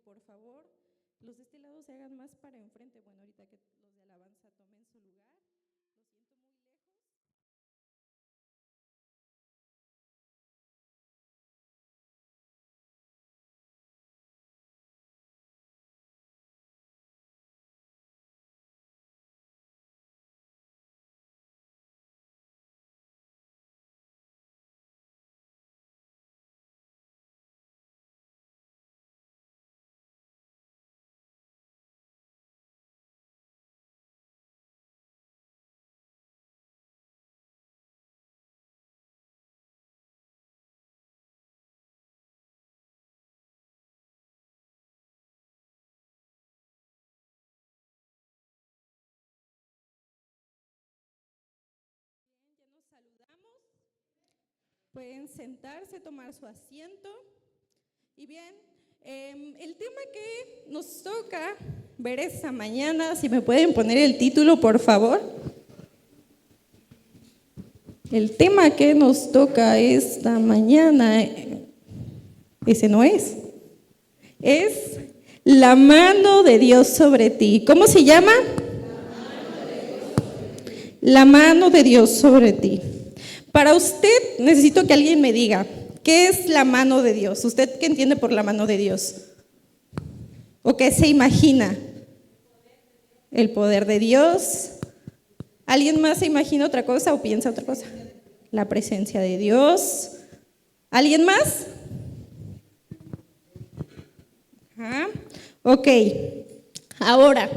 por favor, los de este lado se hagan más para enfrente. Bueno, ahorita que los de alabanza tomen su lugar. Lo siento muy lejos. Ya nos saludamos. Pueden sentarse, tomar su asiento. Y bien, el tema que nos toca ver esta mañana, si me pueden poner el título, por favor. El tema que nos toca esta mañana, ese no es la mano de Dios sobre ti. ¿Cómo se llama? La mano de Dios sobre ti. Para usted, necesito que alguien me diga, ¿qué es la mano de Dios? ¿Usted qué entiende por la mano de Dios? ¿O qué se imagina? El poder de Dios. ¿Alguien más se imagina otra cosa o piensa otra cosa? La presencia de Dios. ¿Alguien más? Ajá. Ok. Ahora,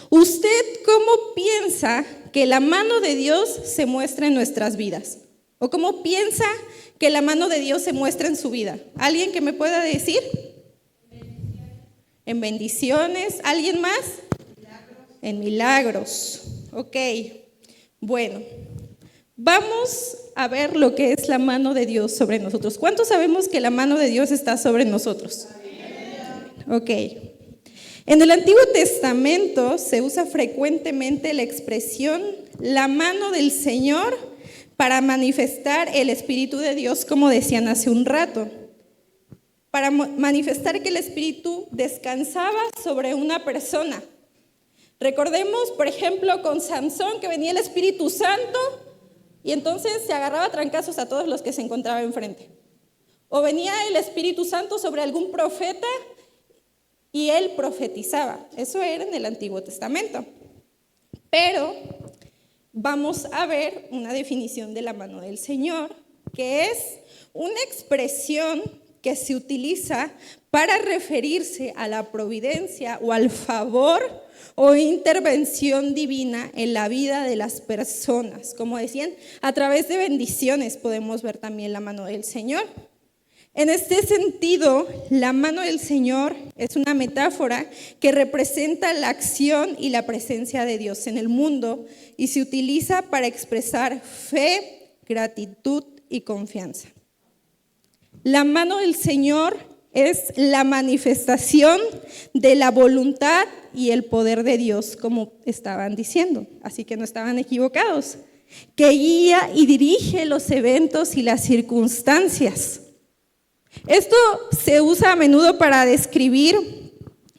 ¿usted cómo piensa que la mano de Dios se muestra en nuestras vidas? ¿O cómo piensa que la mano de Dios se muestra en su vida? ¿Alguien que me pueda decir? En bendiciones. ¿Alguien más? En milagros. Ok. Bueno, vamos a ver lo que es la mano de Dios sobre nosotros. ¿Cuántos sabemos que la mano de Dios está sobre nosotros? Ok. En el Antiguo Testamento se usa frecuentemente la expresión la mano del Señor para manifestar el Espíritu de Dios, como decían hace un rato, para manifestar que el Espíritu descansaba sobre una persona. Recordemos, por ejemplo, con Sansón, que venía el Espíritu Santo y entonces se agarraba a trancazos a todos los que se encontraba enfrente. O venía el Espíritu Santo sobre algún profeta y él profetizaba. Eso era en el Antiguo Testamento. Pero vamos a ver una definición de la mano del Señor, que es una expresión que se utiliza para referirse a la providencia o al favor o intervención divina en la vida de las personas. Como decían, a través de bendiciones podemos ver también la mano del Señor. En este sentido, la mano del Señor es una metáfora que representa la acción y la presencia de Dios en el mundo y se utiliza para expresar fe, gratitud y confianza. La mano del Señor es la manifestación de la voluntad y el poder de Dios, como estaban diciendo, así que no estaban equivocados, que guía y dirige los eventos y las circunstancias. Esto se usa a menudo para describir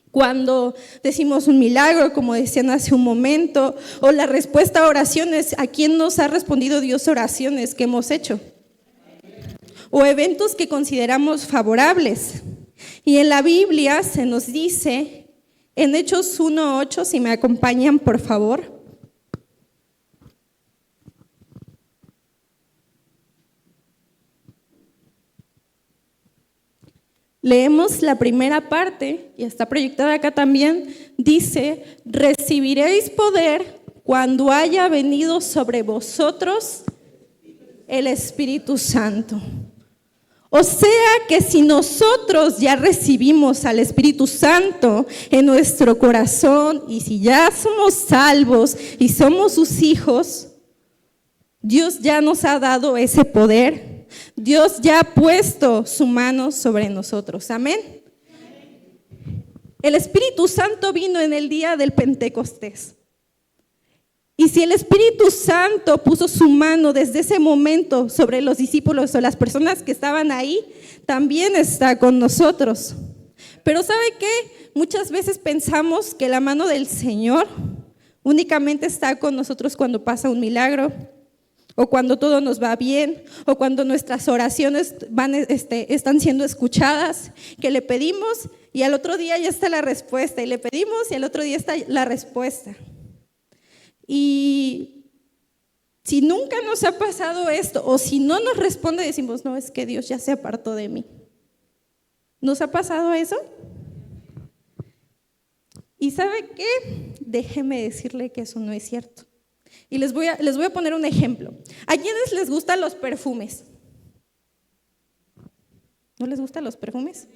cuando decimos un milagro, como decían hace un momento, o la respuesta a oraciones. ¿A quién nos ha respondido Dios oraciones que hemos hecho? O eventos que consideramos favorables. Y en la Biblia se nos dice, en Hechos 1:8, si me acompañan por favor. Leemos la primera parte, y está proyectada acá también, dice, recibiréis poder cuando haya venido sobre vosotros el Espíritu Santo. O sea que si nosotros ya recibimos al Espíritu Santo en nuestro corazón y si ya somos salvos y somos sus hijos, Dios ya nos ha dado ese poder. Dios ya ha puesto su mano sobre nosotros. Amén. El Espíritu Santo vino en el día del Pentecostés. Y si el Espíritu Santo puso su mano desde ese momento sobre los discípulos o las personas que estaban ahí, también está con nosotros. Pero ¿sabe qué? Muchas veces pensamos que la mano del Señor únicamente está con nosotros cuando pasa un milagro, o cuando todo nos va bien, o cuando nuestras oraciones están siendo escuchadas, que le pedimos y al otro día ya está la respuesta, y le pedimos y al otro día está la respuesta. Y si nunca nos ha pasado esto, o si no nos responde, decimos, no, es que Dios ya se apartó de mí. ¿Nos ha pasado eso? ¿Y sabe qué? Déjeme decirle que eso no es cierto. Y les voy a poner un ejemplo. ¿A quiénes les gustan los perfumes? ¿No les gustan los perfumes?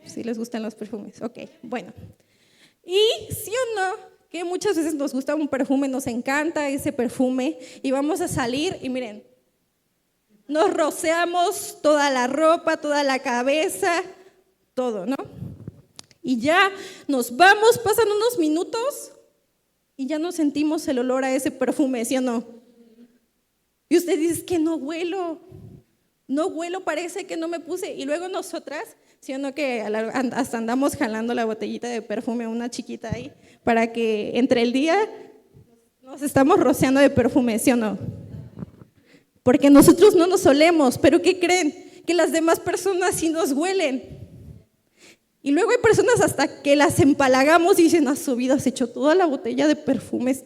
Sí les gustan los perfumes. Ok, bueno. Y sí o no, que muchas veces nos gusta un perfume, nos encanta ese perfume y vamos a salir y miren, nos rociamos toda la ropa, toda la cabeza, todo, ¿no? Y ya nos vamos, pasan unos minutos y ya no sentimos el olor a ese perfume, ¿sí o no? Y usted dice, es que no huelo, parece que no me puse. Y luego nosotras, ¿sí o no? Que hasta andamos jalando la botellita de perfume, una chiquita ahí, para que entre el día nos estamos rociando de perfume, ¿sí o no? Porque nosotros no nos olemos, pero ¿qué creen? Que las demás personas sí nos huelen. Y luego hay personas hasta que las empalagamos y dicen, a su vida se echó toda la botella de perfume.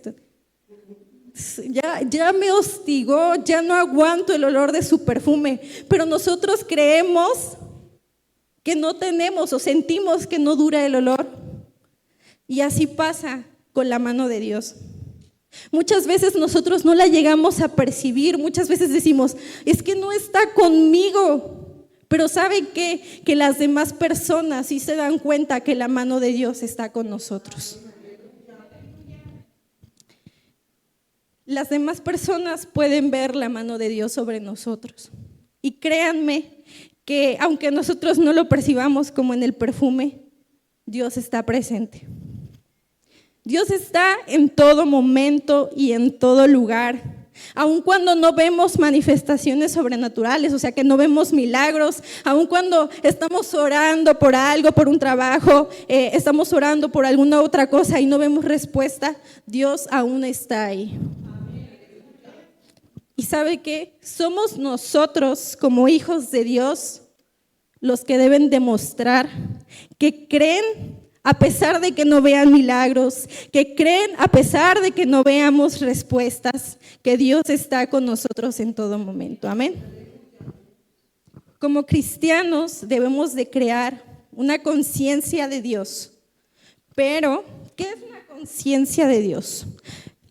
Ya me hostigó, ya no aguanto el olor de su perfume. Pero nosotros creemos que no tenemos o sentimos que no dura el olor. Y así pasa con la mano de Dios. Muchas veces nosotros no la llegamos a percibir, muchas veces decimos, es que no está conmigo. Pero ¿saben qué? Que las demás personas sí se dan cuenta que la mano de Dios está con nosotros. Las demás personas pueden ver la mano de Dios sobre nosotros. Y créanme que aunque nosotros no lo percibamos como en el perfume, Dios está presente. Dios está en todo momento y en todo lugar. Aun cuando no vemos manifestaciones sobrenaturales, o sea que no vemos milagros, aun cuando estamos orando por algo, por un trabajo, estamos orando por alguna otra cosa y no vemos respuesta, Dios aún está ahí. ¿Y sabe qué? Somos nosotros como hijos de Dios los que deben demostrar que creen a pesar de que no vean milagros, que creen a pesar de que no veamos respuestas, que Dios está con nosotros en todo momento. Amén. Como cristianos debemos de crear una conciencia de Dios. Pero, ¿qué es una conciencia de Dios?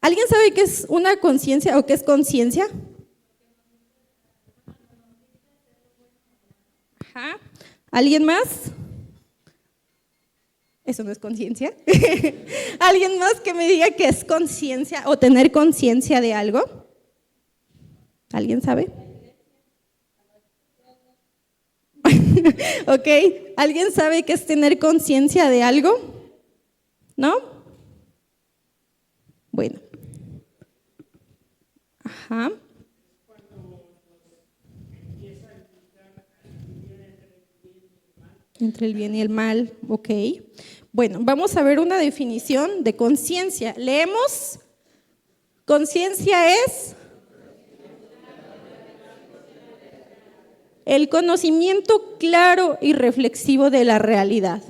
¿Alguien sabe qué es una conciencia o qué es conciencia? Ajá. ¿Alguien más? Eso no es conciencia. ¿Alguien más que me diga qué es conciencia o tener conciencia de algo? ¿Alguien sabe? Ok, ¿alguien sabe qué es tener conciencia de algo? ¿No? Bueno. Ajá. Entre el bien y el mal, ok. Bueno, vamos a ver una definición de conciencia. Leemos. Conciencia es el conocimiento claro y reflexivo de la realidad.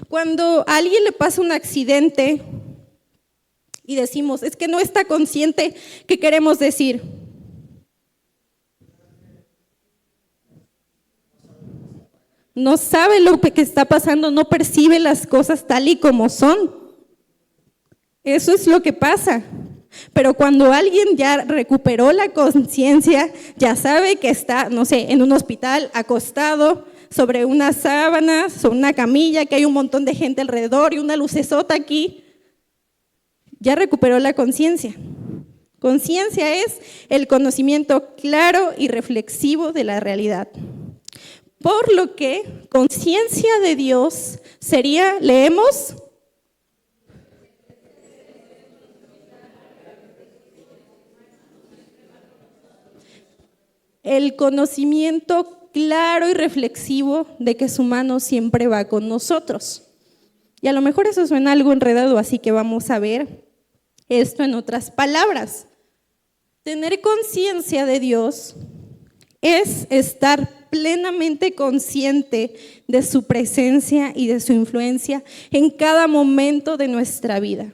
Cuando a alguien le pasa un accidente y decimos, es que no está consciente, ¿qué queremos decir? No sabe lo que está pasando, no percibe las cosas tal y como son. Eso es lo que pasa. Pero cuando alguien ya recuperó la conciencia, ya sabe que está, no sé, en un hospital acostado sobre unas sábanas, sobre una camilla, que hay un montón de gente alrededor y una lucesota aquí, ya recuperó la conciencia. Conciencia es el conocimiento claro y reflexivo de la realidad. Por lo que conciencia de Dios sería, leemos, el conocimiento claro y reflexivo de que su mano siempre va con nosotros. Y a lo mejor eso suena algo enredado, así que vamos a ver esto en otras palabras. Tener conciencia de Dios es estar plenamente consciente de su presencia y de su influencia en cada momento de nuestra vida.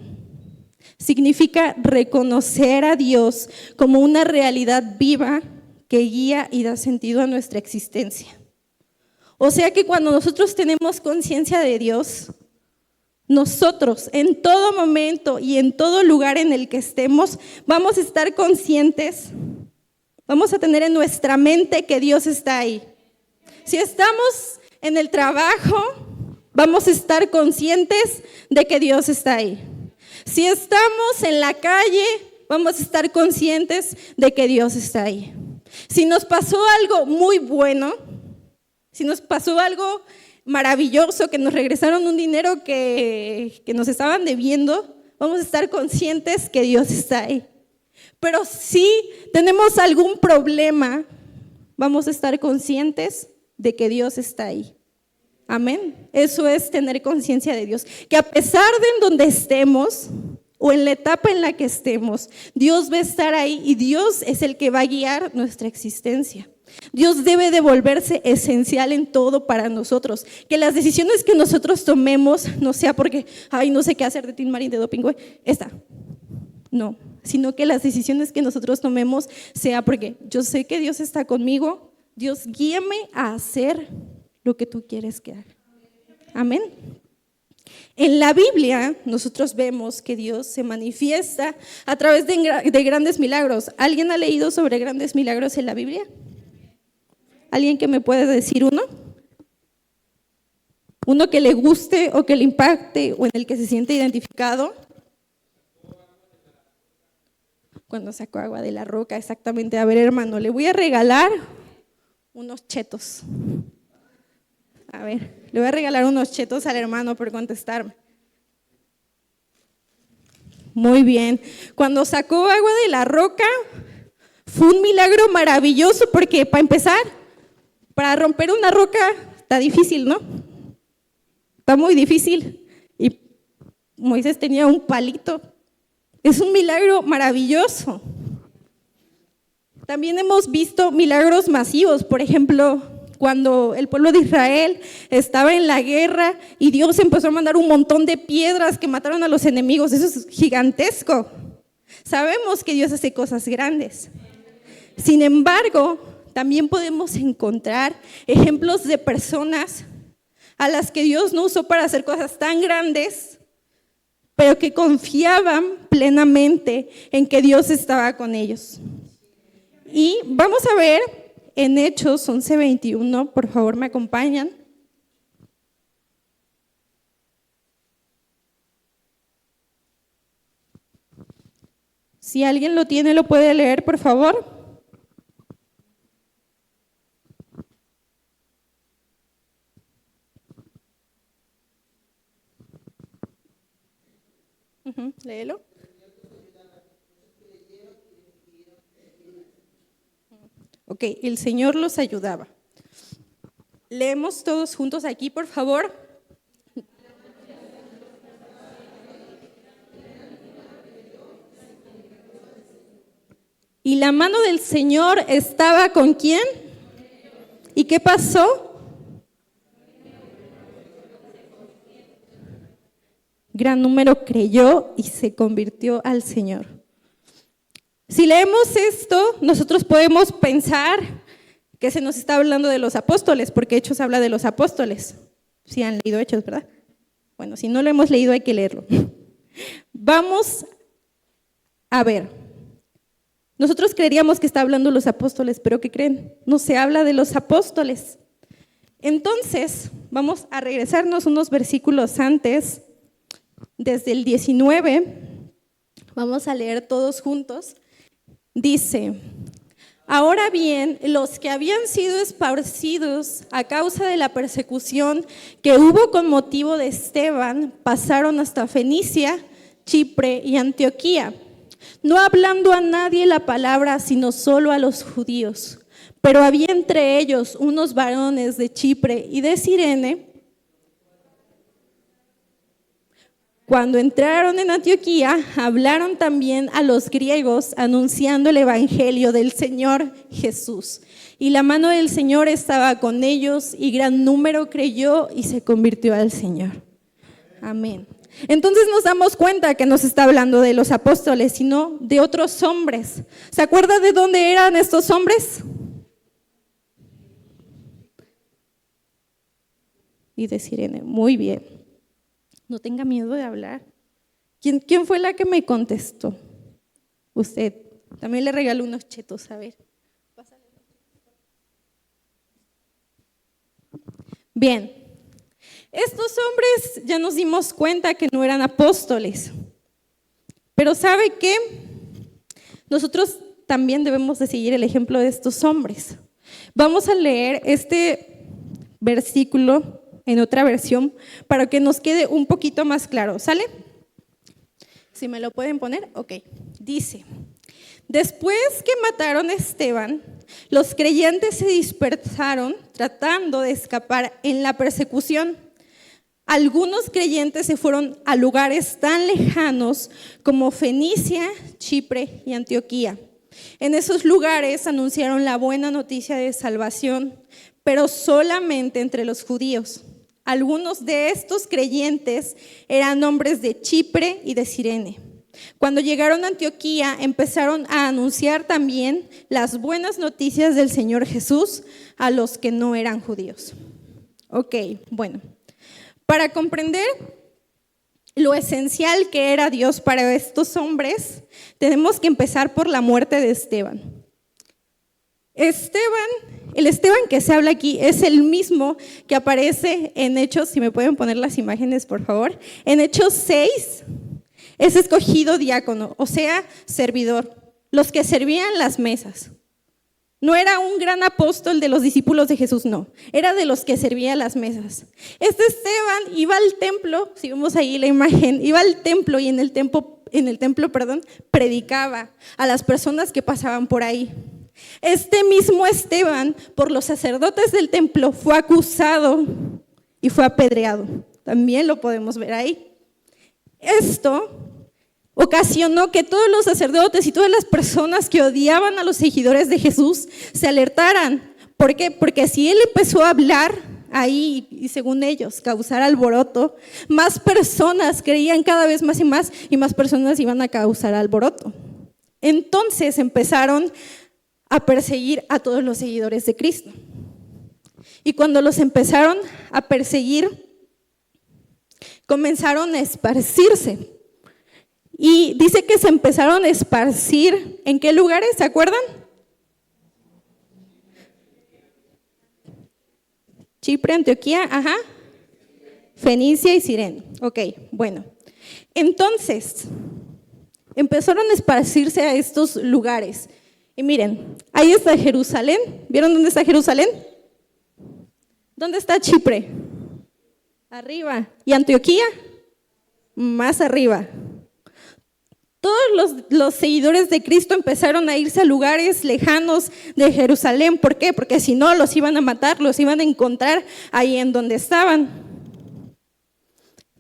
Significa reconocer a Dios como una realidad viva que guía y da sentido a nuestra existencia. O sea que cuando nosotros tenemos conciencia de Dios, nosotros en todo momento y en todo lugar en el que estemos, vamos a estar conscientes, vamos a tener en nuestra mente que Dios está ahí. Si estamos en el trabajo, vamos a estar conscientes de que Dios está ahí. Si estamos en la calle, vamos a estar conscientes de que Dios está ahí. Si nos pasó algo muy bueno, si nos pasó algo maravilloso, que nos regresaron un dinero que nos estaban debiendo, vamos a estar conscientes que Dios está ahí. Pero si tenemos algún problema, vamos a estar conscientes de que Dios está ahí. Amén. Eso es tener conciencia de Dios. Que a pesar de en donde estemos o en la etapa en la que estemos, Dios va a estar ahí y Dios es el que va a guiar nuestra existencia. Dios debe de volverse esencial en todo para nosotros. Que las decisiones que nosotros tomemos no sea porque, no sé qué hacer de Tin Marín de Doping, no, sino que las decisiones que nosotros tomemos sea porque yo sé que Dios está conmigo. Dios, guíame a hacer lo que tú quieres que haga. Amén. En la Biblia nosotros vemos que Dios se manifiesta a través de grandes milagros. ¿Alguien ha leído sobre grandes milagros en la Biblia? ¿Alguien que me puede decir uno? Uno que le guste o que le impacte o en el que se siente identificado. Cuando sacó agua de la roca, exactamente. A ver, hermano, le voy a regalar unos chetos. A ver, le voy a regalar unos chetos al hermano por contestarme. Muy bien. Cuando sacó agua de la roca, fue un milagro maravilloso porque, para empezar, para romper una roca está difícil, ¿no? Está muy difícil. Y Moisés tenía un palito. Es un milagro maravilloso. También hemos visto milagros masivos, por ejemplo, cuando el pueblo de Israel estaba en la guerra y Dios empezó a mandar un montón de piedras que mataron a los enemigos. Eso es gigantesco. Sabemos que Dios hace cosas grandes. Sin embargo, también podemos encontrar ejemplos de personas a las que Dios no usó para hacer cosas tan grandes, pero que confiaban plenamente en que Dios estaba con ellos. Y vamos a ver en Hechos 11:21, por favor me acompañan. Si alguien lo tiene, lo puede leer, por favor. Léelo. Ok, el Señor los ayudaba. Leemos todos juntos aquí, por favor. Y la mano del Señor estaba ¿con quién? ¿Y qué pasó? Gran número creyó y se convirtió al Señor. Si leemos esto, nosotros podemos pensar que se nos está hablando de los apóstoles, porque Hechos habla de los apóstoles. Si han leído Hechos, ¿verdad? Bueno, si no lo hemos leído hay que leerlo. Vamos a ver. Nosotros creeríamos que está hablando de los apóstoles, pero ¿qué creen? No se habla de los apóstoles. Entonces, vamos a regresarnos unos versículos antes. Desde el 19, vamos a leer todos juntos. Dice: ahora bien, los que habían sido esparcidos a causa de la persecución que hubo con motivo de Esteban, pasaron hasta Fenicia, Chipre y Antioquía, no hablando a nadie la palabra, sino solo a los judíos. Pero había entre ellos unos varones de Chipre y de Cirene. Cuando entraron en Antioquía, hablaron también a los griegos, anunciando el evangelio del Señor Jesús. Y la mano del Señor estaba con ellos, y gran número creyó y se convirtió al Señor. Amén. Entonces nos damos cuenta que no se está hablando de los apóstoles, sino de otros hombres. ¿Se acuerda de dónde eran estos hombres? Y de Cirene. Muy bien. No tenga miedo de hablar. ¿Quién fue la que me contestó? Usted. También le regaló unos chetos, a ver. Bien. Estos hombres ya nos dimos cuenta que no eran apóstoles. Pero ¿sabe qué? Nosotros también debemos de seguir el ejemplo de estos hombres. Vamos a leer este versículo en otra versión para que nos quede un poquito más claro, ¿sale? Si me lo pueden poner, ok. Dice, después que mataron a Esteban, los creyentes se dispersaron tratando de escapar en la persecución. Algunos creyentes se fueron a lugares tan lejanos como Fenicia, Chipre y Antioquía. En esos lugares anunciaron la buena noticia de salvación, pero solamente entre los judíos. Algunos de estos creyentes eran hombres de Chipre y de Cirene. Cuando llegaron a Antioquía, empezaron a anunciar también las buenas noticias del Señor Jesús a los que no eran judíos. Ok, bueno. Para comprender lo esencial que era Dios para estos hombres, tenemos que empezar por la muerte de Esteban. El Esteban que se habla aquí es el mismo que aparece en Hechos, si me pueden poner las imágenes por favor, en Hechos 6 es escogido diácono, o sea, servidor, los que servían las mesas. No era un gran apóstol de los discípulos de Jesús, no, era de los que servían las mesas. Este Esteban iba al templo, si vemos ahí la imagen, iba al templo y en el templo, predicaba a las personas que pasaban por ahí. Este mismo Esteban, por los sacerdotes del templo, fue acusado y fue apedreado. También lo podemos ver ahí. Esto ocasionó que todos los sacerdotes y todas las personas que odiaban a los seguidores de Jesús se alertaran. ¿Por qué? Porque si él empezó a hablar ahí y según ellos causar alboroto, más personas creían cada vez más y más personas iban a causar alboroto. Entonces empezaron a perseguir a todos los seguidores de Cristo. Y cuando los empezaron a perseguir, comenzaron a esparcirse. Y dice que se empezaron a esparcir, ¿en qué lugares? ¿Se acuerdan? Chipre, Antioquía, ajá. Fenicia y Cirene. Ok, bueno. Entonces, empezaron a esparcirse a estos lugares. Y miren, ahí está Jerusalén. ¿Vieron dónde está Jerusalén? ¿Dónde está Chipre? Arriba. ¿Y Antioquía? Más arriba. Todos los seguidores de Cristo empezaron a irse a lugares lejanos de Jerusalén. ¿Por qué? Porque si no, los iban a matar, los iban a encontrar ahí en donde estaban.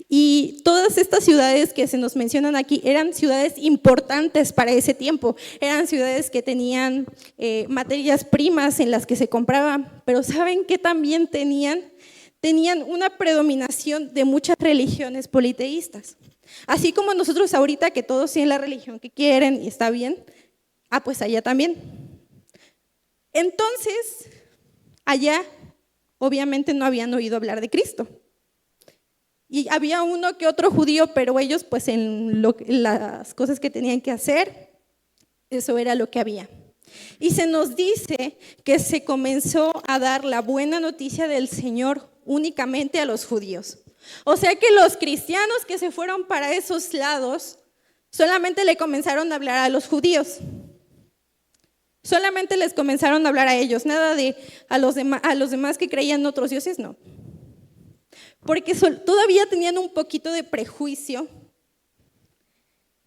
Y todas estas ciudades que se nos mencionan aquí eran ciudades importantes para ese tiempo. Eran ciudades que tenían materias primas en las que se compraban. Pero ¿saben qué también tenían? Tenían una predominación de muchas religiones politeístas. Así como nosotros ahorita que todos tienen la religión que quieren y está bien, pues allá también. Entonces, allá obviamente no habían oído hablar de Cristo. Y había uno que otro judío, pero ellos pues en las cosas que tenían que hacer, eso era lo que había. Y se nos dice que se comenzó a dar la buena noticia del Señor únicamente a los judíos. O sea que los cristianos que se fueron para esos lados solamente le comenzaron a hablar a los judíos. Solamente les comenzaron a hablar a ellos, nada de a los demás que creían en otros dioses, no. Porque todavía tenían un poquito de prejuicio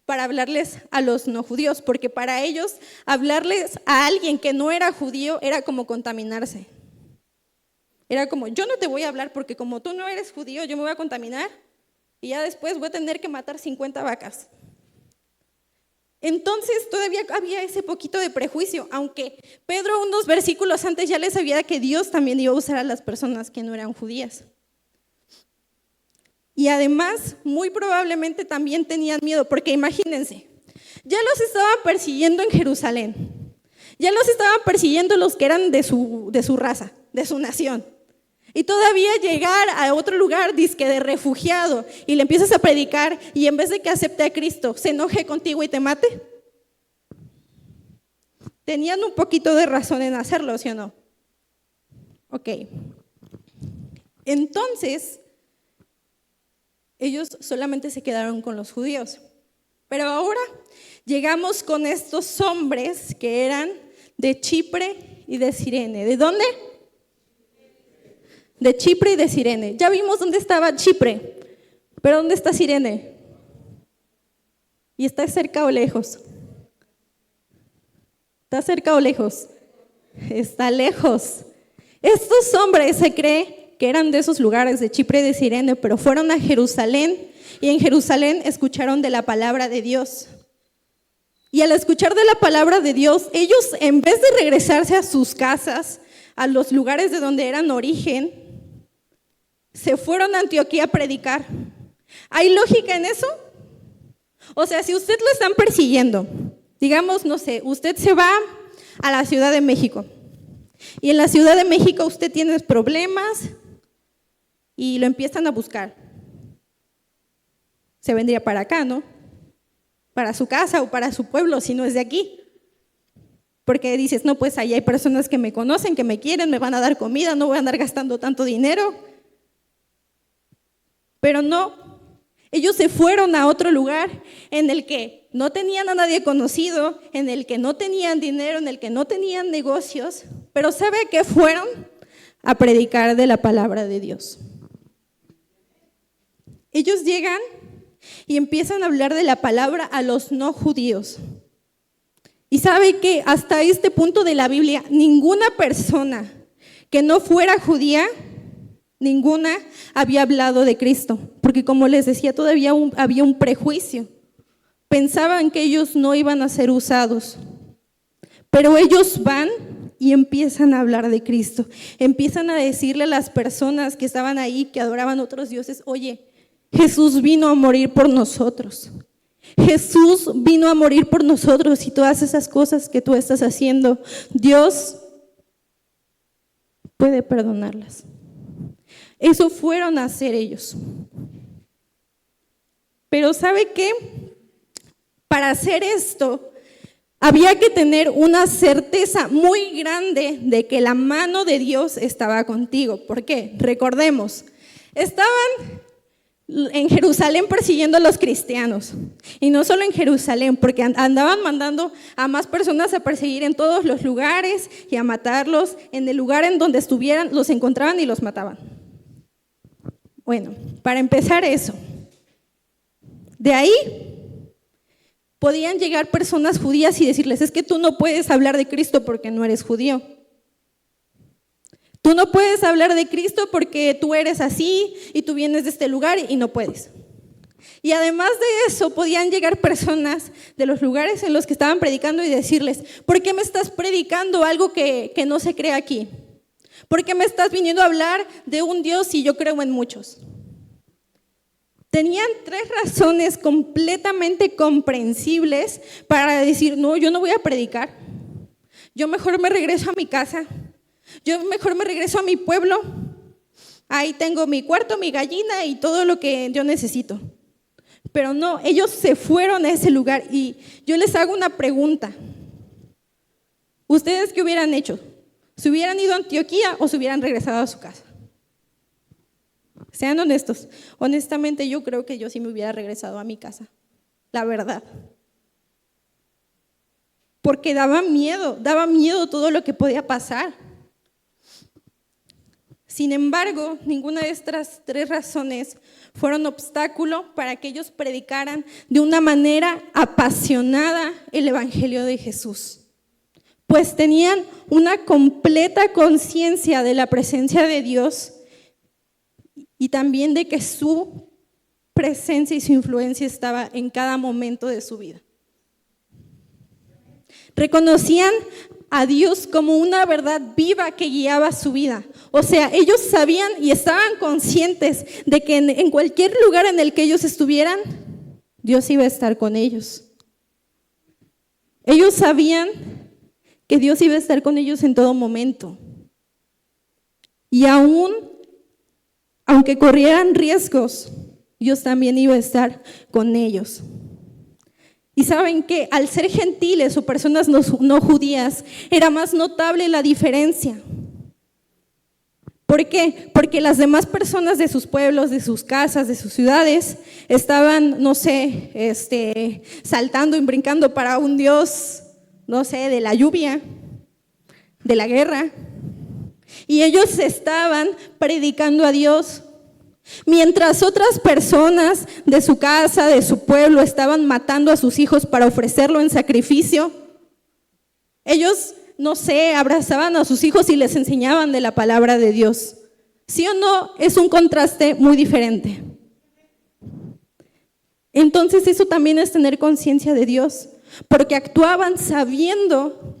para hablarles a los no judíos, porque para ellos hablarles a alguien que no era judío era como contaminarse. Era como, yo no te voy a hablar porque como tú no eres judío, yo me voy a contaminar y ya después voy a tener que matar 50 vacas. Entonces todavía había ese poquito de prejuicio, aunque Pedro unos versículos antes ya les sabía que Dios también iba a usar a las personas que no eran judías. Y además, muy probablemente también tenían miedo, porque imagínense, ya los estaban persiguiendo en Jerusalén, ya los estaban persiguiendo los que eran de su raza, de su nación. Y todavía llegar a otro lugar, dizque de refugiado, y le empiezas a predicar, y en vez de que acepte a Cristo, se enoje contigo y te mate. Tenían un poquito de razón en hacerlo, ¿sí o no? Ok. Entonces, ellos solamente se quedaron con los judíos. Pero ahora llegamos con estos hombres que eran de Chipre y de Cirene. ¿De dónde? De Chipre y de Cirene. Ya vimos dónde estaba Chipre, pero ¿dónde está Cirene? ¿Y está cerca o lejos? ¿Está cerca o lejos? Está lejos. Estos hombres se cree que eran de esos lugares de Chipre y de Cirene, pero fueron a Jerusalén y en Jerusalén escucharon de la palabra de Dios. Y al escuchar de la palabra de Dios, ellos en vez de regresarse a sus casas, a los lugares de donde eran origen, se fueron a Antioquía a predicar. ¿Hay lógica en eso? O sea, si usted lo están persiguiendo, digamos, no sé, usted se va a la Ciudad de México y en la Ciudad de México usted tiene problemas y lo empiezan a buscar. Se vendría para acá, ¿no? Para su casa o para su pueblo, si no es de aquí. Porque dices, no, pues ahí hay personas que me conocen, que me quieren, me van a dar comida, no voy a andar gastando tanto dinero. Pero no, ellos se fueron a otro lugar en el que no tenían a nadie conocido, en el que no tenían dinero, en el que no tenían negocios, pero ¿sabe qué fueron? A predicar de la palabra de Dios. Ellos llegan y empiezan a hablar de la palabra a los no judíos. Y sabe que hasta este punto de la Biblia, ninguna persona que no fuera judía, ninguna había hablado de Cristo, porque como les decía, todavía había un prejuicio. Pensaban que ellos no iban a ser usados, pero ellos van y empiezan a hablar de Cristo. Empiezan a decirle a las personas que estaban ahí, que adoraban otros dioses, oye, Jesús vino a morir por nosotros. Jesús vino a morir por nosotros y todas esas cosas que tú estás haciendo, Dios puede perdonarlas. Eso fueron a hacer ellos. Pero ¿sabe qué? Para hacer esto, había que tener una certeza muy grande de que la mano de Dios estaba contigo. ¿Por qué? Recordemos, estaban en Jerusalén persiguiendo a los cristianos. Y no solo en Jerusalén, porque andaban mandando a más personas a perseguir en todos los lugares y a matarlos. En el lugar en donde estuvieran, los encontraban y los mataban. Bueno, para empezar eso, de ahí podían llegar personas judías y decirles, es que tú no puedes hablar de Cristo porque no eres judío. Tú no puedes hablar de Cristo porque tú eres así y tú vienes de este lugar y no puedes. Y además de eso, podían llegar personas de los lugares en los que estaban predicando y decirles, ¿por qué me estás predicando algo que no se cree aquí? ¿Por qué me estás viniendo a hablar de un Dios si yo creo en muchos? Tenían 3 razones completamente comprensibles para decir, no, yo no voy a predicar. Yo mejor me regreso a mi casa. Yo mejor me regreso a mi pueblo. Ahí tengo mi cuarto, mi gallina y todo lo que yo necesito. Pero no, ellos se fueron a ese lugar y yo les hago una pregunta. ¿Ustedes qué hubieran hecho? ¿Se hubieran ido a Antioquía o se hubieran regresado a su casa? Sean honestos. Honestamente, yo creo que yo sí me hubiera regresado a mi casa. La verdad. Porque daba miedo todo lo que podía pasar. Sin embargo, ninguna de estas 3 razones fueron obstáculo para que ellos predicaran de una manera apasionada el Evangelio de Jesús, pues tenían una completa conciencia de la presencia de Dios y también de que su presencia y su influencia estaba en cada momento de su vida. Reconocían a Dios como una verdad viva que guiaba su vida. O sea, ellos sabían y estaban conscientes de que en cualquier lugar en el que ellos estuvieran, Dios iba a estar con ellos. Ellos sabían que Dios iba a estar con ellos en todo momento. Y aunque corrieran riesgos, Dios también iba a estar con ellos. Y saben que al ser gentiles o personas no judías, era más notable la diferencia. ¿Por qué? Porque las demás personas de sus pueblos, de sus casas, de sus ciudades, estaban, saltando y brincando para un Dios, de la lluvia, de la guerra. Y ellos estaban predicando a Dios. Mientras otras personas de su casa, de su pueblo, estaban matando a sus hijos para ofrecerlo en sacrificio, ellos, abrazaban a sus hijos y les enseñaban de la palabra de Dios. ¿Sí o no? Es un contraste muy diferente. Entonces eso también es tener conciencia de Dios, porque actuaban sabiendo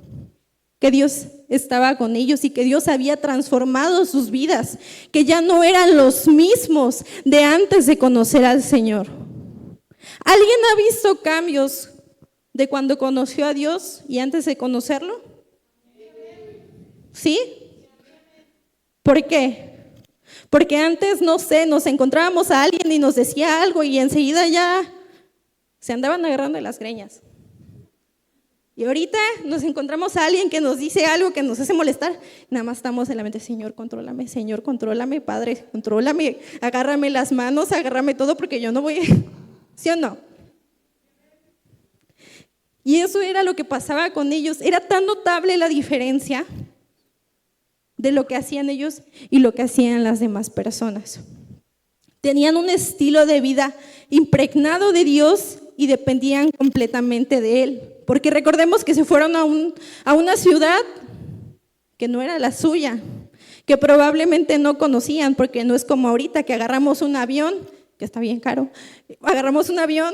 que Dios estaba con ellos y que Dios había transformado sus vidas, que ya no eran los mismos de antes de conocer al Señor. ¿Alguien ha visto cambios de cuando conoció a Dios y antes de conocerlo? ¿Sí? ¿Por qué? Porque antes, nos encontrábamos a alguien y nos decía algo y enseguida ya se andaban agarrando de las greñas. Y ahorita nos encontramos a alguien que nos dice algo que nos hace molestar, nada más estamos en la mente: Señor, contrólame, Padre, contrólame, agárrame las manos, agárrame todo, porque yo no voy, ¿sí o no? Y eso era lo que pasaba con ellos. Era tan notable la diferencia de lo que hacían ellos y lo que hacían las demás personas. Tenían un estilo de vida impregnado de Dios y dependían completamente de Él. Porque recordemos que se fueron a una ciudad que no era la suya, que probablemente no conocían, porque no es como ahorita que agarramos un avión, que está bien caro, agarramos un avión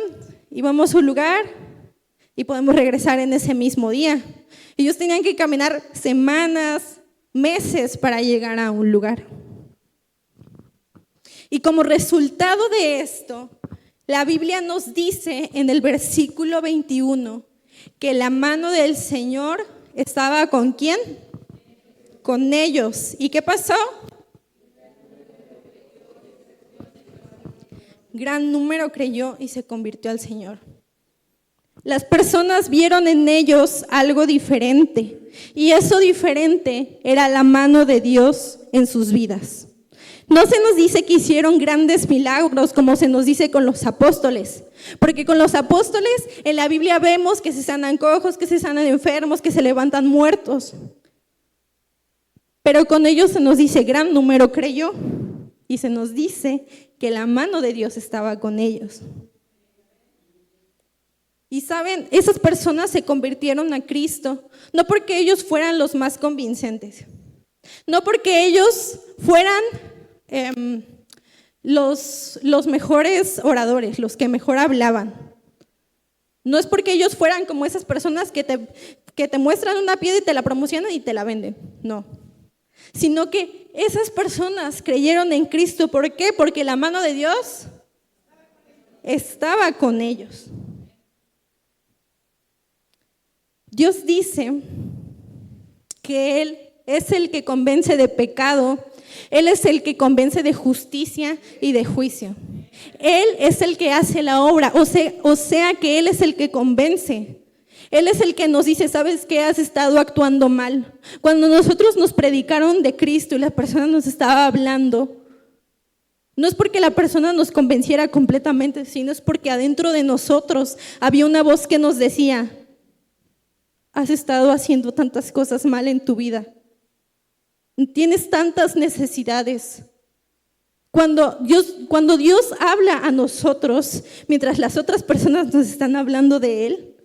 y vamos a un lugar y podemos regresar en ese mismo día. Ellos tenían que caminar semanas, meses para llegar a un lugar. Y como resultado de esto, la Biblia nos dice en el versículo 21 que la mano del Señor estaba ¿con quién? Con ellos. ¿Y qué pasó? Gran número creyó y se convirtió al Señor. Las personas vieron en ellos algo diferente, y eso diferente era la mano de Dios en sus vidas. No se nos dice que hicieron grandes milagros como se nos dice con los apóstoles, porque con los apóstoles en la Biblia vemos que se sanan cojos, que se sanan enfermos, que se levantan muertos. Pero con ellos se nos dice gran número creyó, y se nos dice que la mano de Dios estaba con ellos. Y saben, esas personas se convirtieron a Cristo, no porque ellos fueran los más convincentes, no porque ellos fueran los mejores oradores, los que mejor hablaban. No es porque ellos fueran como esas personas que te muestran una piedra y te la promocionan y te la venden, no. Sino que esas personas creyeron en Cristo. ¿Por qué? Porque la mano de Dios estaba con ellos. Dios dice que Él es el que convence de pecado, Él es el que convence de justicia y de juicio. Él es el que hace la obra, o sea que Él es el que convence. Él es el que nos dice: ¿sabes qué? Has estado actuando mal. Cuando nosotros nos predicaron de Cristo y la persona nos estaba hablando, no es porque la persona nos convenciera completamente, sino es porque adentro de nosotros había una voz que nos decía: has estado haciendo tantas cosas mal en tu vida. tienes tantas necesidades. Cuando Dios habla a nosotros, mientras las otras personas nos están hablando de Él,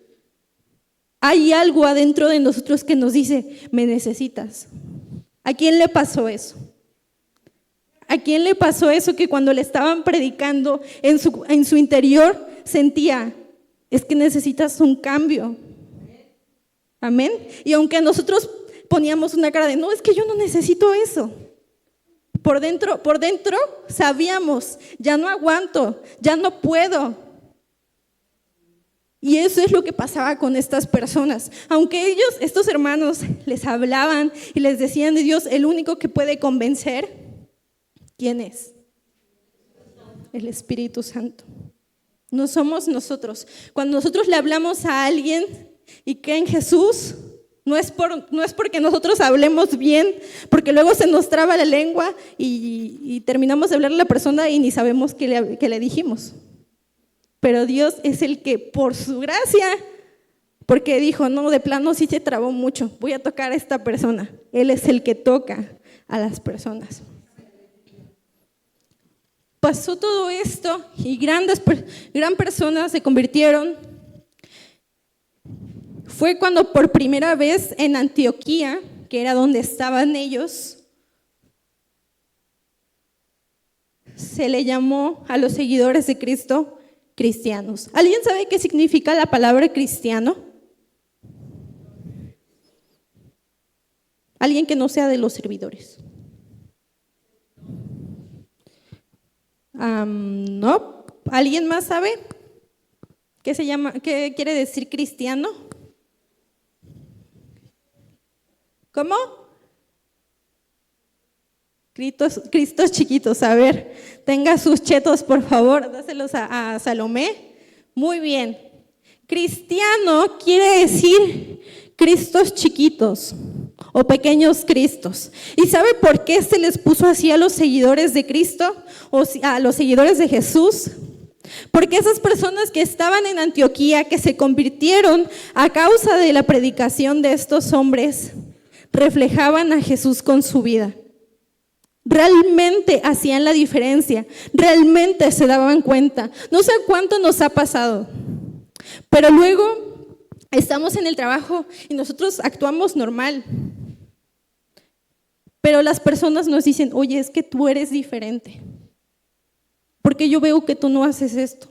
hay algo adentro de nosotros que nos dice, me necesitas. ¿A quién le pasó eso? ¿A quién le pasó eso que cuando le estaban predicando en su interior sentía, es que necesitas un cambio? Amén. Y aunque nosotros poníamos una cara de, no, es que yo no necesito eso. Por dentro sabíamos, ya no aguanto, ya no puedo. Y eso es lo que pasaba con estas personas. Aunque estos hermanos, les hablaban y les decían de Dios, el único que puede convencer, ¿quién es? El Espíritu Santo. No somos nosotros. Cuando nosotros le hablamos a alguien y que en Jesús, no es porque nosotros hablemos bien, porque luego se nos traba la lengua y terminamos de hablarle a la persona y ni sabemos qué le dijimos. Pero Dios es el que por su gracia, porque dijo, no, de plano sí se trabó mucho, voy a tocar a esta persona. Él es el que toca a las personas. Pasó todo esto y gran personas se convirtieron. Fue cuando por primera vez en Antioquía, que era donde estaban ellos, se le llamó a los seguidores de Cristo cristianos. ¿Alguien sabe qué significa la palabra cristiano? Alguien que no sea de los servidores. No. ¿Alguien más sabe qué quiere decir cristiano? ¿Cómo? Cristos chiquitos. A ver, tenga sus chetos, por favor, dáselos a Salomé. Muy bien. Cristiano quiere decir Cristos chiquitos o pequeños Cristos. ¿Y sabe por qué se les puso así a los seguidores de Cristo o a los seguidores de Jesús? Porque esas personas que estaban en Antioquía, que se convirtieron a causa de la predicación de estos hombres, reflejaban a Jesús con su vida. Realmente hacían la diferencia, realmente se daban cuenta. No sé cuánto nos ha pasado, pero luego estamos en el trabajo y nosotros actuamos normal. Pero las personas nos dicen, oye, es que tú eres diferente. Porque yo veo que tú no haces esto.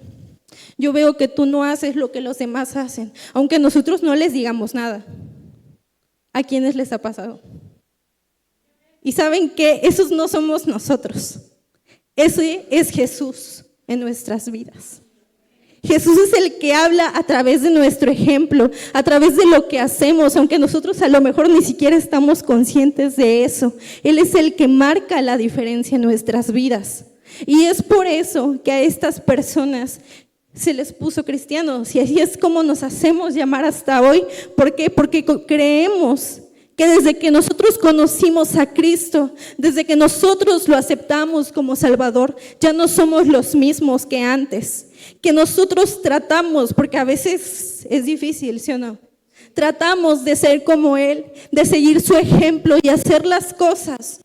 Yo veo que tú no haces lo que los demás hacen, aunque nosotros no les digamos nada. ¿A quiénes les ha pasado? Y saben que esos no somos nosotros. Ese es Jesús en nuestras vidas. Jesús es el que habla a través de nuestro ejemplo, a través de lo que hacemos, aunque nosotros a lo mejor ni siquiera estamos conscientes de eso. Él es el que marca la diferencia en nuestras vidas. Y es por eso que a estas personas se les puso cristianos. Y así es como nos hacemos llamar hasta hoy. ¿Por qué? Porque creemos que desde que nosotros conocimos a Cristo, desde que nosotros lo aceptamos como Salvador, ya no somos los mismos que antes. Que nosotros tratamos, porque a veces es difícil, ¿sí o no? Tratamos de ser como Él, de seguir su ejemplo y hacer las cosas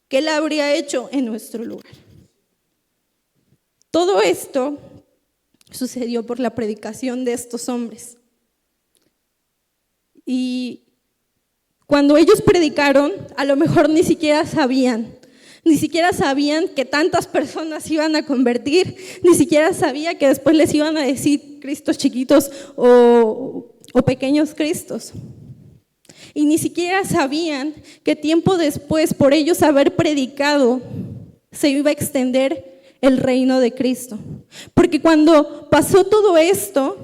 que Él habría hecho en nuestro lugar. Todo esto sucedió por la predicación de estos hombres. Y cuando ellos predicaron, a lo mejor ni siquiera sabían que tantas personas iban a convertir, ni siquiera sabía que después les iban a decir Cristos chiquitos o pequeños Cristos. Y ni siquiera sabían que tiempo después, por ellos haber predicado, se iba a extender el reino de Cristo. Porque cuando pasó todo esto,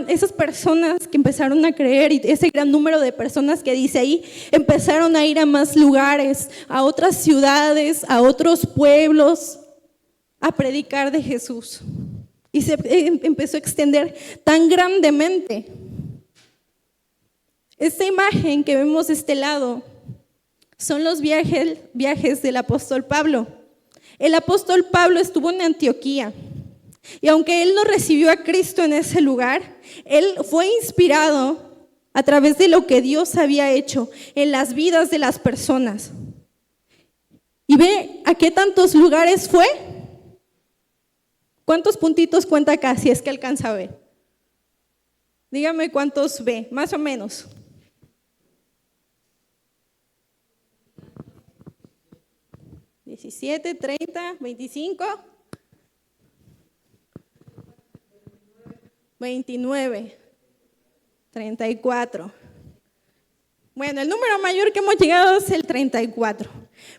esas personas que empezaron a creer, y ese gran número de personas que dice ahí, empezaron a ir a más lugares, a otras ciudades, a otros pueblos, a predicar de Jesús. Y se empezó a extender tan grandemente. Esta imagen que vemos de este lado son los viajes del apóstol Pablo. El apóstol Pablo estuvo en Antioquía. Y aunque él no recibió a Cristo en ese lugar, él fue inspirado a través de lo que Dios había hecho en las vidas de las personas. ¿Y ve a qué tantos lugares fue? ¿Cuántos puntitos cuenta acá, si es que alcanza a ver? Dígame cuántos ve, más o menos. ¿17, 30, 25? 29, 34. Bueno, el número mayor que hemos llegado es el 34.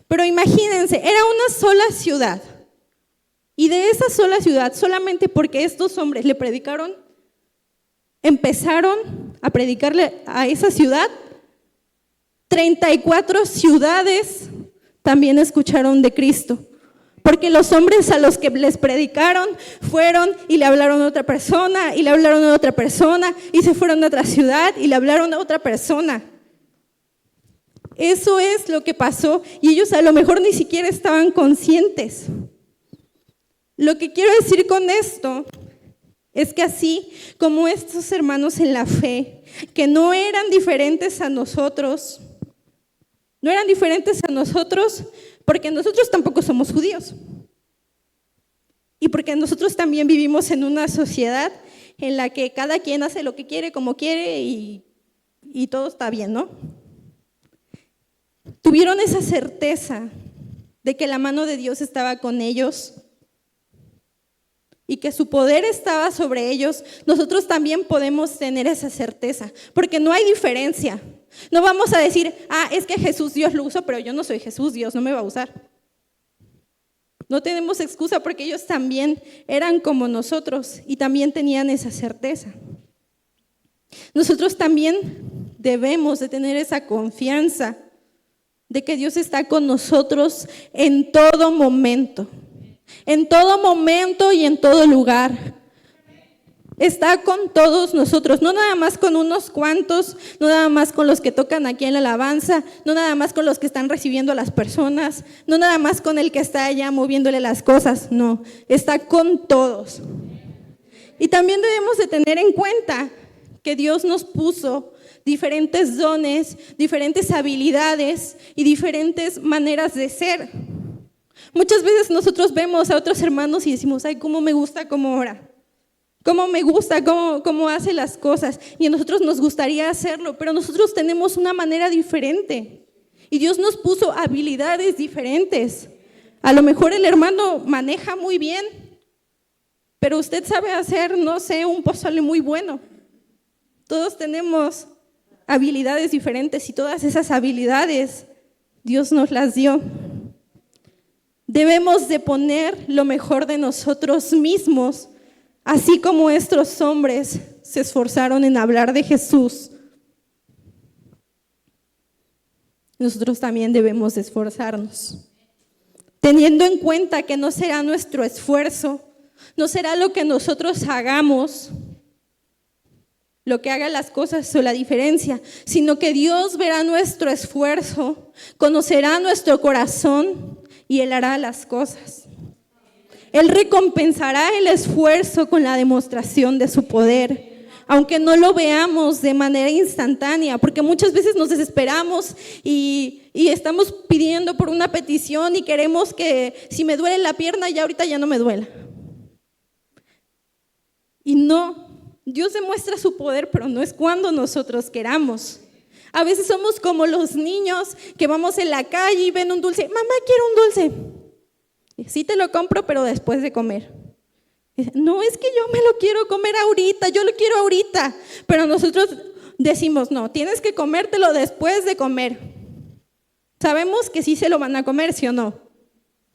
Pero imagínense, era una sola ciudad. Y de esa sola ciudad, solamente porque estos hombres le predicaron, empezaron a predicarle a esa ciudad, 34 ciudades también escucharon de Cristo. Porque los hombres a los que les predicaron fueron y le hablaron a otra persona, y le hablaron a otra persona, y se fueron a otra ciudad y le hablaron a otra persona. Eso es lo que pasó y ellos a lo mejor ni siquiera estaban conscientes. Lo que quiero decir con esto es que así como estos hermanos en la fe, que no eran diferentes a nosotros, porque nosotros tampoco somos judíos. Y porque nosotros también vivimos en una sociedad en la que cada quien hace lo que quiere, como quiere y todo está bien, ¿no? Tuvieron esa certeza de que la mano de Dios estaba con ellos y que su poder estaba sobre ellos. Nosotros también podemos tener esa certeza, porque no hay diferencia. No vamos a decir, es que Jesús Dios lo usó, pero yo no soy Jesús, Dios no me va a usar. No tenemos excusa porque ellos también eran como nosotros y también tenían esa certeza. Nosotros también debemos de tener esa confianza de que Dios está con nosotros en todo momento y en todo lugar. Está con todos nosotros, no nada más con unos cuantos, no nada más con los que tocan aquí en la alabanza, no nada más con los que están recibiendo a las personas, no nada más con el que está allá moviéndole las cosas, no, está con todos. Y también debemos de tener en cuenta que Dios nos puso diferentes dones, diferentes habilidades y diferentes maneras de ser. Muchas veces nosotros vemos a otros hermanos y decimos, ay, cómo me gusta cómo ora. Cómo me gusta, cómo hace las cosas. Y a nosotros nos gustaría hacerlo, pero nosotros tenemos una manera diferente. Y Dios nos puso habilidades diferentes. A lo mejor el hermano maneja muy bien, pero usted sabe hacer, no sé, un pozole muy bueno. Todos tenemos habilidades diferentes y todas esas habilidades Dios nos las dio. Debemos de poner lo mejor de nosotros mismos, así como estos hombres se esforzaron en hablar de Jesús. Nosotros también debemos de esforzarnos, teniendo en cuenta que no será nuestro esfuerzo, no será lo que nosotros hagamos, lo que haga las cosas o la diferencia, sino que Dios verá nuestro esfuerzo, conocerá nuestro corazón y Él hará las cosas. Él recompensará el esfuerzo con la demostración de su poder, aunque no lo veamos de manera instantánea, porque muchas veces nos desesperamos y estamos pidiendo por una petición y queremos que si me duele la pierna, ya ahorita ya no me duela. Y no, Dios demuestra su poder, pero no es cuando nosotros queramos. A veces somos como los niños que vamos en la calle y ven un dulce. Mamá, quiero un dulce. Sí te lo compro, pero después de comer. No, es que yo me lo quiero comer ahorita, yo lo quiero ahorita. Pero nosotros decimos, no, tienes que comértelo después de comer. Sabemos que sí se lo van a comer, ¿sí o no?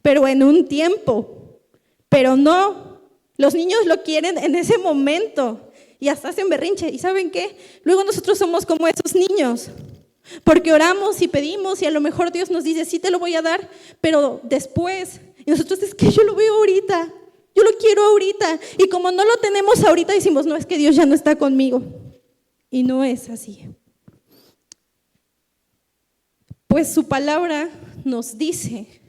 Pero en un tiempo. Pero no, los niños lo quieren en ese momento y hasta hacen berrinche. ¿Y saben qué? Luego nosotros somos como esos niños. Porque oramos y pedimos y a lo mejor Dios nos dice, sí te lo voy a dar, pero después. Y nosotros es que yo lo veo ahorita, yo lo quiero ahorita. Y como no lo tenemos ahorita, decimos, no, es que Dios ya no está conmigo. Y no es así. Pues su palabra nos dice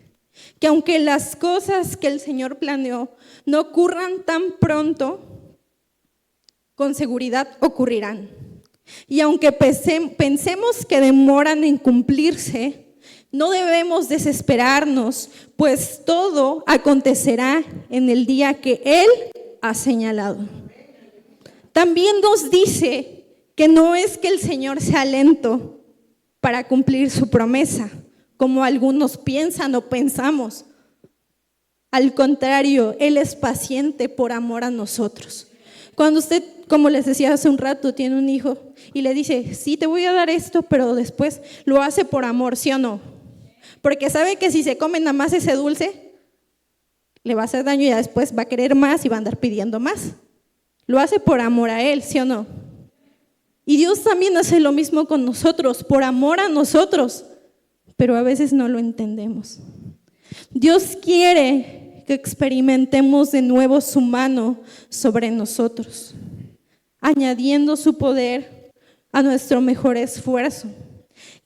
que aunque las cosas que el Señor planeó no ocurran tan pronto, con seguridad ocurrirán. Y aunque pensemos que demoran en cumplirse, no debemos desesperarnos, pues todo acontecerá en el día que Él ha señalado. También nos dice que no es que el Señor sea lento para cumplir su promesa, como algunos piensan o pensamos. Al contrario, Él es paciente por amor a nosotros. Cuando usted, como les decía hace un rato, tiene un hijo y le dice, sí, te voy a dar esto, pero después lo hace por amor, ¿sí o no? Porque sabe que si se come nada más ese dulce, le va a hacer daño y ya después va a querer más y va a andar pidiendo más. Lo hace por amor a Él, ¿sí o no? Y Dios también hace lo mismo con nosotros, por amor a nosotros, pero a veces no lo entendemos. Dios quiere que experimentemos de nuevo su mano sobre nosotros, añadiendo su poder a nuestro mejor esfuerzo.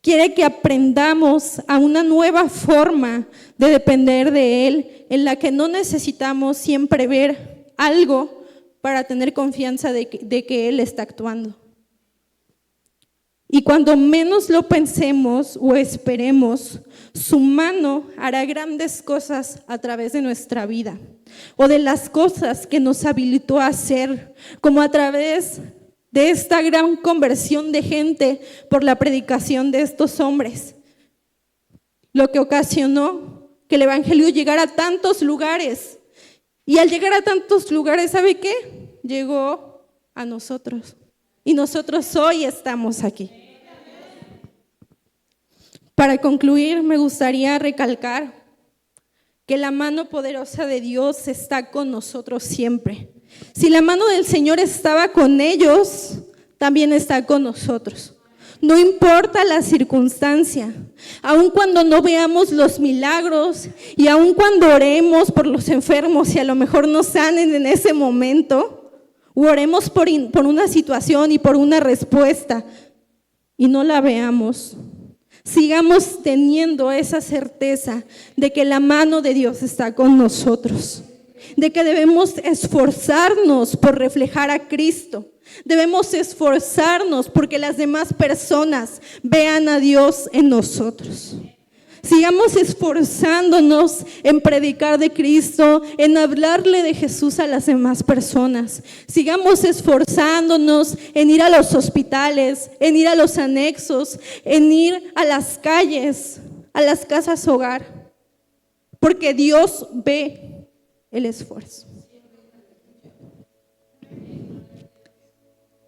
Quiere que aprendamos a una nueva forma de depender de Él, en la que no necesitamos siempre ver algo para tener confianza de que Él está actuando. Y cuando menos lo pensemos o esperemos, su mano hará grandes cosas a través de nuestra vida o de las cosas que nos habilitó a hacer, como a través de esta gran conversión de gente por la predicación de estos hombres, lo que ocasionó que el evangelio llegara a tantos lugares. Y al llegar a tantos lugares, ¿sabe qué? Llegó a nosotros. Y nosotros hoy estamos aquí. Para concluir, me gustaría recalcar que la mano poderosa de Dios está con nosotros siempre. Si la mano del Señor estaba con ellos, también está con nosotros. No importa la circunstancia, aun cuando no veamos los milagros y aun cuando oremos por los enfermos y a lo mejor no sanen en ese momento, o oremos por una situación y por una respuesta y no la veamos, sigamos teniendo esa certeza de que la mano de Dios está con nosotros, de que debemos esforzarnos por reflejar a Cristo. Debemos esforzarnos porque las demás personas vean a Dios en nosotros. Sigamos esforzándonos en predicar de Cristo, en hablarle de Jesús a las demás personas. Sigamos esforzándonos en ir a los hospitales, en ir a los anexos, en ir a las calles, a las casas hogar, porque Dios ve el esfuerzo.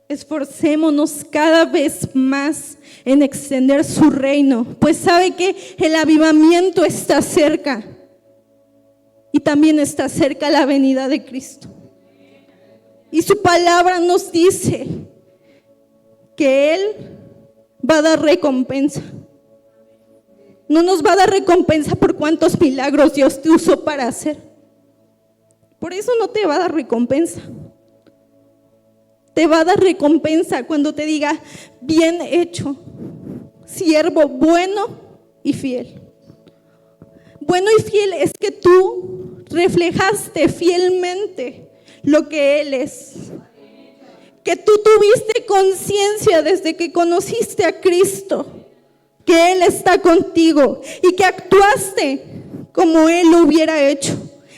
Esforcémonos cada vez más en extender su reino, pues sabe que el avivamiento está cerca y también está cerca la venida de Cristo. Y su palabra nos dice que Él va a dar recompensa. No nos va a dar recompensa por cuántos milagros Dios te usó para hacer. Por eso no te va a dar recompensa. Te va a dar recompensa cuando te diga, bien hecho, siervo bueno y fiel. Bueno y fiel es que tú reflejaste fielmente lo que Él es. Que tú tuviste conciencia desde que conociste a Cristo, que Él está contigo y que actuaste como Él lo hubiera hecho.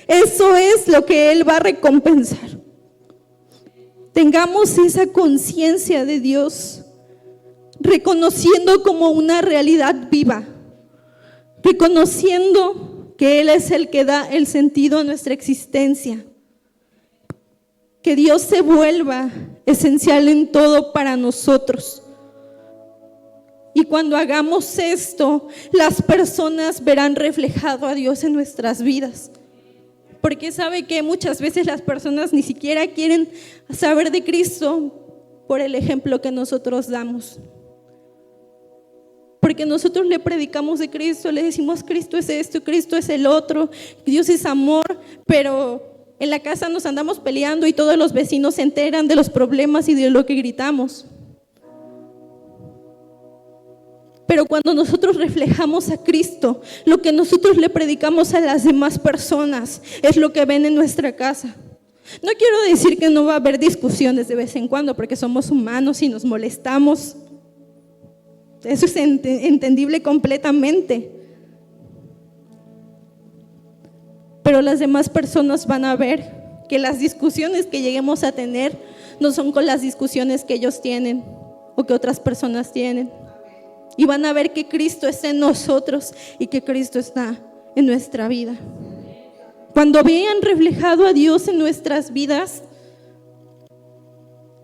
Eso es lo que Él va a recompensar. Tengamos esa conciencia de Dios, reconociendo como una realidad viva, reconociendo que Él es el que da el sentido a nuestra existencia. Que Dios se vuelva esencial en todo para nosotros. Y cuando hagamos esto, las personas verán reflejado a Dios en nuestras vidas. Porque sabe que muchas veces las personas ni siquiera quieren saber de Cristo por el ejemplo que nosotros damos. Porque nosotros le predicamos de Cristo, le decimos Cristo es esto, Cristo es el otro, Dios es amor, pero en la casa nos andamos peleando y todos los vecinos se enteran de los problemas y de lo que gritamos. Pero cuando nosotros reflejamos a Cristo, lo que nosotros le predicamos a las demás personas es lo que ven en nuestra casa. No quiero decir que no va a haber discusiones de vez en cuando, porque somos humanos y nos molestamos. Eso es entendible completamente. Pero las demás personas van a ver que las discusiones que lleguemos a tener no son con las discusiones que ellos tienen o que otras personas tienen. Y van a ver que Cristo está en nosotros y que Cristo está en nuestra vida. Cuando vean reflejado a Dios en nuestras vidas,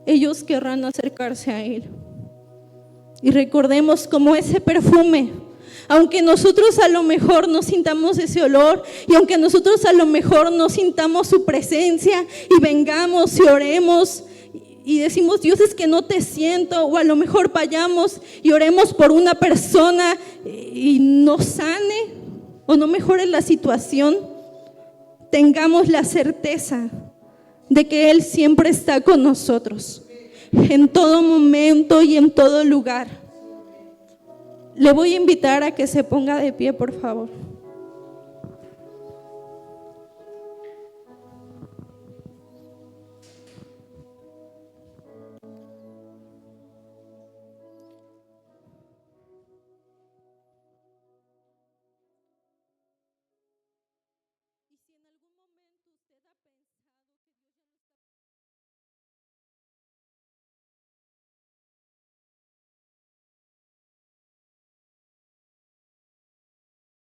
ellos querrán acercarse a Él. Y recordemos como ese perfume, aunque nosotros a lo mejor no sintamos ese olor, y aunque nosotros a lo mejor no sintamos su presencia, y vengamos y oremos y decimos, Dios, es que no te siento, o a lo mejor vayamos y oremos por una persona y no sane o no mejore la situación, tengamos la certeza de que Él siempre está con nosotros, en todo momento y en todo lugar. Le voy a invitar a que se ponga de pie, por favor.